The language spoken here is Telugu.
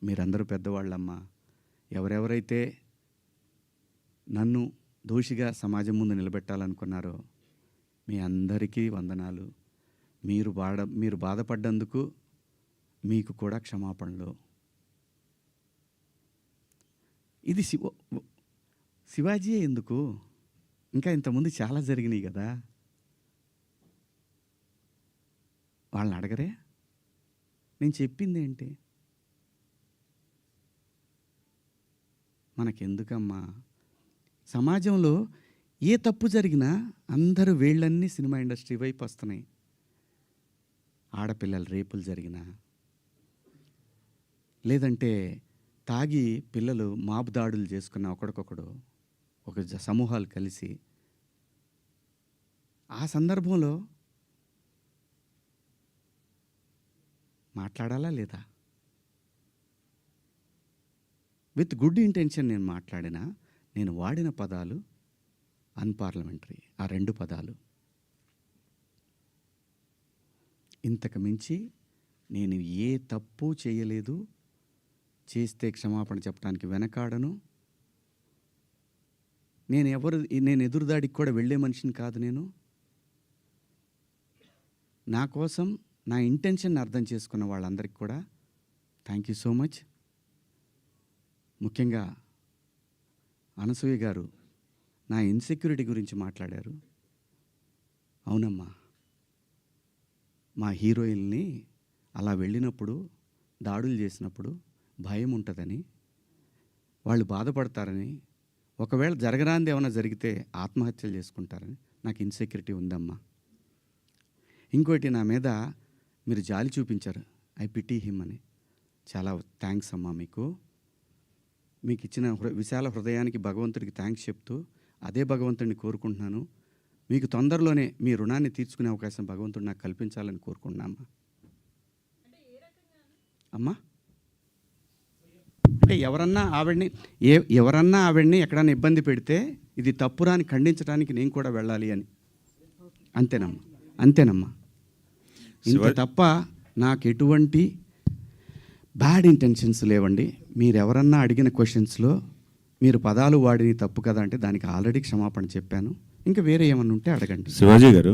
మీరందరూ పెద్దవాళ్ళమ్మా. ఎవరెవరైతే నన్ను దోషిగా సమాజం ముందు నిలబెట్టాలనుకున్నారో మీ అందరికీ వందనాలు. మీరు బాధపడ్డందుకు మీకు కూడా క్షమాపణలు. ఇది శివాజీ ఎందుకు? ఇంకా ఇంతకుముందు చాలా జరిగినాయి కదా. వాళ్ళని అడగరే? నేను చెప్పింది ఏంటి? మనకెందుకమ్మా? సమాజంలో ఏ తప్పు జరిగినా అందరూ వేళ్ళన్నీ సినిమా ఇండస్ట్రీ వైపు వస్తున్నాయి. ఆడపిల్లల రేపులు జరిగినా, లేదంటే తాగి పిల్లలు మాబ్ దాడులు చేసుకున్న ఒకడికొకడు ఒక సమూహాలు కలిసి, ఆ సందర్భంలో మాట్లాడాలా లేదా? విత్ గుడ్ ఇంటెన్షన్ నేను మాట్లాడినా, నేను వాడిన పదాలు అన్పార్లమెంటరీ. ఆ 2 పదాలు. ఇంతకు మించి నేను ఏ తప్పు చేయలేదు. చేస్తే క్షమాపణ చెప్పడానికి వెనకాడను. నేను ఎదురుదాడికి కూడా వెళ్ళే మనిషిని కాదు. నేను నా కోసం నా ఇంటెన్షన్ అర్థం చేసుకున్న వాళ్ళందరికీ కూడా థ్యాంక్ యూ సో మచ్. ముఖ్యంగా అనసూయ గారు నా ఇన్సెక్యూరిటీ గురించి మాట్లాడారు. అవునమ్మా, మా హీరోయిన్ని అలా వెళ్ళినప్పుడు, దాడులు చేసినప్పుడు భయం ఉంటుందని, వాళ్ళు బాధపడతారని, ఒకవేళ జరగరాంది ఏమైనా జరిగితే ఆత్మహత్యలు చేసుకుంటారని నాకు ఇన్సెక్యూరిటీ ఉందమ్మా. ఇంకోటి, నా మీద మీరు జాలి చూపించారు. ఐ పిటీ హిమ్ అని. చాలా థ్యాంక్స్ అమ్మా. మీకు ఇచ్చిన విశాల హృదయానికి భగవంతుడికి థ్యాంక్స్ చెప్తూ, అదే భగవంతుడిని కోరుకుంటున్నాను. మీకు తొందరలోనే మీ రుణాన్ని తీర్చుకునే అవకాశం భగవంతుడు నాకు కల్పించాలని కోరుకుంటున్నామ్మా. అమ్మా, అంటే ఎవరన్నా ఆవిడ్ని ఎక్కడన్నా ఇబ్బంది పెడితే ఇది తప్పురాని ఖండించడానికి నేను కూడా వెళ్ళాలి అని. అంతేనమ్మా. ఇంత తప్ప నాకు ఎటువంటి బ్యాడ్ ఇంటెన్షన్స్ లేవండి. మీరెవరన్నా అడిగిన క్వశ్చన్స్లో మీరు పదాలు వాడిని తప్పు కదా అంటే దానికి ఆల్రెడీ క్షమాపణ చెప్పాను. ఇంకా వేరే ఏమన్నా ఉంటే అడగండి. శివాజీ గారు,